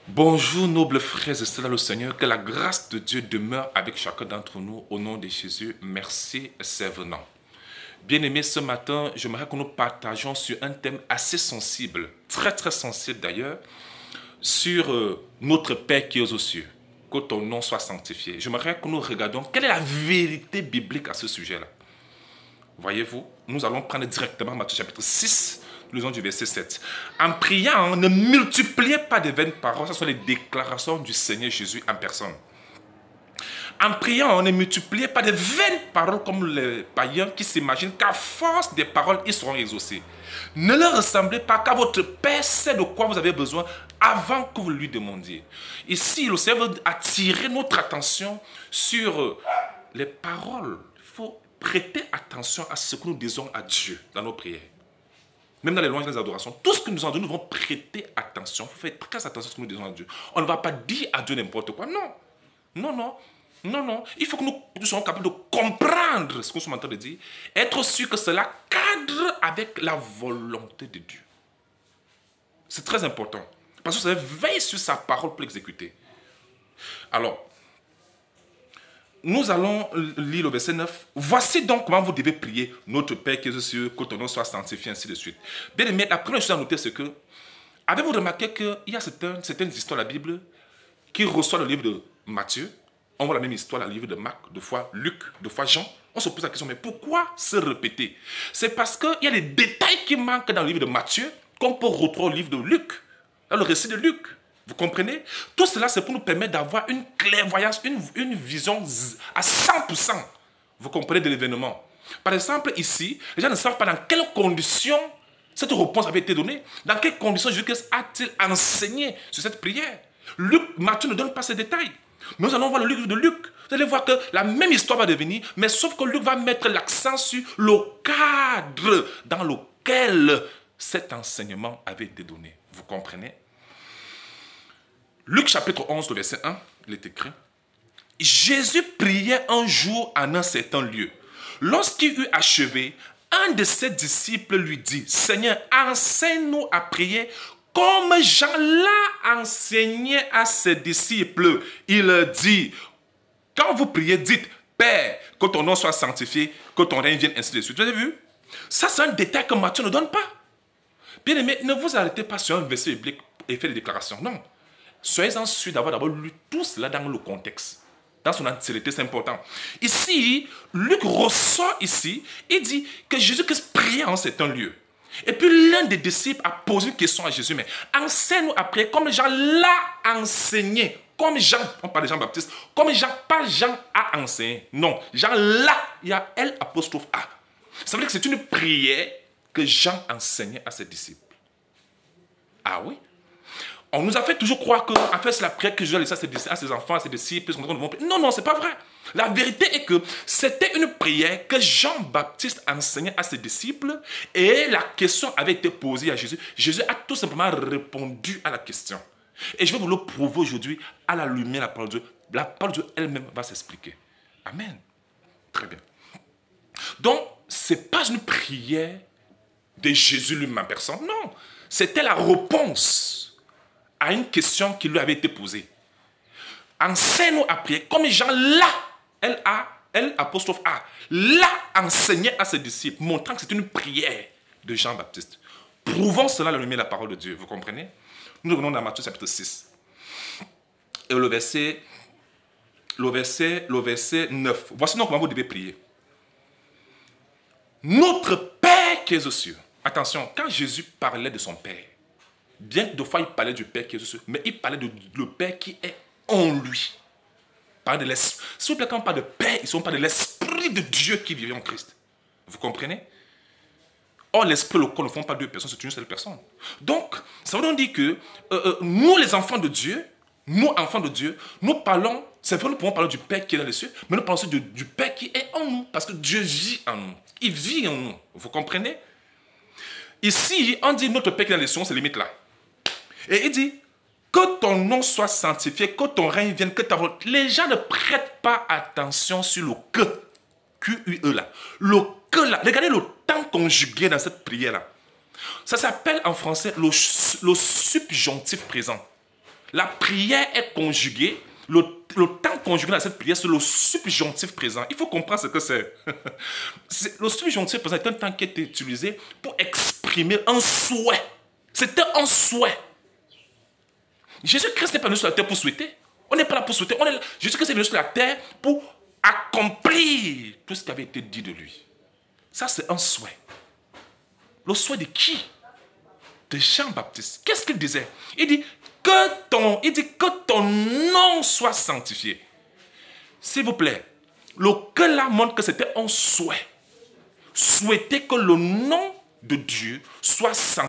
Bonjour nobles frères et sœurs dans le Seigneur, que la grâce de Dieu demeure avec chacun d'entre nous au nom de Jésus. Merci, c'est venant. Bien-aimés, ce matin, j'aimerais que nous partagions sur un thème assez sensible, très sensible d'ailleurs, sur notre Père qui est aux cieux. Que ton nom soit sanctifié. J'aimerais que nous regardions quelle est la vérité biblique à ce sujet-là. Voyez-vous, nous allons prendre directement Matthieu chapitre 6, nous lisons du verset 7. En priant, ne multipliez pas de vaines paroles, ce sont les déclarations du Seigneur Jésus en personne. En priant, ne multipliez pas de vaines paroles comme les païens qui s'imaginent qu'à force des paroles, ils seront exaucés. Ne leur ressemblez pas, car votre Père sait de quoi vous avez besoin avant que vous lui demandiez. Ici, le Seigneur veut attirer notre attention sur les paroles. Il faut prêter attention à ce que nous disons à Dieu dans nos prières. Même dans les louanges et les adorations, tout ce que nous en disons, nous devons prêter attention. Il faut faire très attention à ce que nous disons à Dieu. On ne va pas dire à Dieu n'importe quoi. Non. Il faut que nous soyons capables de comprendre ce que nous sommes en train de dire. Être sûr que cela cadre avec la volonté de Dieu. C'est très important. Parce que ça veille sur sa parole pour l'exécuter. Alors, nous allons lire le verset 9. Voici donc comment vous devez prier. Notre Père qui est aux cieux, que ton nom soit sanctifié, ainsi de suite. Bien aimé, la première chose à noter, c'est que, avez-vous remarqué qu'il y a certaines histoires de la Bible qui reçoivent le livre de Matthieu, on voit la même histoire dans le livre de Marc, de fois Luc, de fois Jean. On se pose la question, mais pourquoi se répéter? C'est parce qu'il y a des détails qui manquent dans le livre de Matthieu qu'on peut retrouver au livre de Luc, dans le récit de Luc. Vous comprenez? Tout cela, c'est pour nous permettre d'avoir une clairvoyance, une vision à 100%. Vous comprenez de l'événement. Par exemple, ici, les gens ne savent pas dans quelles conditions cette réponse avait été donnée. Dans quelles conditions Jésus a-t-il enseigné sur cette prière? Matthieu ne donne pas ces détails. Mais nous allons voir le livre de Luc. Vous allez voir que la même histoire va devenir, mais sauf que Luc va mettre l'accent sur le cadre dans lequel cet enseignement avait été donné. Vous comprenez? Luc chapitre 11, le verset 1, il est écrit: Jésus priait un jour en un certain lieu. Lorsqu'il eut achevé, un de ses disciples lui dit: Seigneur, enseigne-nous à prier comme Jean l'a enseigné à ses disciples. Il dit: quand vous priez, dites: Père, que ton nom soit sanctifié, que ton règne vienne, ainsi de suite. Vous avez vu? Ça, c'est un détail que Matthieu ne donne pas. Bien aimé, ne vous arrêtez pas sur un verset biblique et faites des déclarations. Non. Soyez-en sûrs d'avoir d'abord lu tout cela dans le contexte. Dans son entièreté, c'est important. Ici, Luc ressort ici et dit que Jésus-Christ priait en certain lieu. Et puis l'un des disciples a posé une question à Jésus: mais enseigne-nous à prier comme Jean l'a enseigné. Comme Jean, on parle de Jean-Baptiste, comme Jean, pas Jean a enseigné. Non, Jean l'a, il y a L apostrophe A. Ça veut dire que c'est une prière que Jean enseignait à ses disciples. Ah oui? On nous a fait toujours croire que en fait, c'est la prière que Jésus a laissée à ses enfants, à ses disciples. Non, c'est pas vrai. La vérité est que c'était une prière que Jean-Baptiste enseignait à ses disciples et la question avait été posée à Jésus. Jésus a tout simplement répondu à la question. Et je vais vous le prouver aujourd'hui à la lumière de la parole de Dieu. La parole de Dieu elle-même va s'expliquer. Amen. Très bien. Donc, ce n'est pas une prière de Jésus lui-même en personne. Non. C'était la réponse à une question qui lui avait été posée. Enseigne-nous à prier comme Jean L apostrophe A, l'a enseigné à ses disciples, montrant que c'est une prière de Jean-Baptiste. Prouvons cela à la lumière de la parole de Dieu. Vous comprenez? Nous revenons dans Matthieu chapitre 6. Et le verset 9. Voici donc comment vous devez prier. Notre Père qui est aux cieux. Attention, quand Jésus parlait de son Père, bien que deux fois il parlait du Père qui est aux cieux, mais il parlait de le Père qui est en lui. Parle de l'esprit. S'il vous plaît, quand on parle de Père, ils ne sont pas de l'Esprit de Dieu qui vivait en Christ. Vous comprenez? Or, l'Esprit et le corps ne font pas deux personnes, c'est une seule personne. Donc, ça veut donc dire que nous, les enfants de Dieu, nous parlons, c'est vrai, nous pouvons parler du Père qui est dans les cieux, mais nous parlons aussi du Père qui est en nous, parce que Dieu vit en nous. Il vit en nous. Vous comprenez? Ici, on dit notre Père qui est dans les cieux, c'est limite là. Et il dit: que ton nom soit sanctifié, que ton règne vienne, que ta volonté. Les gens ne prêtent pas attention sur le que. Q-U-E là. Le que là. Regardez le temps conjugué dans cette prière là. Ça s'appelle en français le subjonctif présent. La prière est conjuguée. Le temps conjugué dans cette prière, c'est le subjonctif présent. Il faut comprendre ce que c'est. Le subjonctif présent est un temps qui est utilisé pour exprimer un souhait. C'était un souhait. Jésus-Christ n'est pas venu sur la terre pour souhaiter. On n'est pas là pour souhaiter. Jésus-Christ est venu sur la terre pour accomplir tout ce qui avait été dit de lui. Ça, c'est un souhait. Le souhait de qui? De Jean-Baptiste. Qu'est-ce qu'il disait? Il dit que ton nom soit sanctifié. S'il vous plaît, le que là montre que c'était un souhait. Souhaiter que le nom de Dieu soit sanctifié.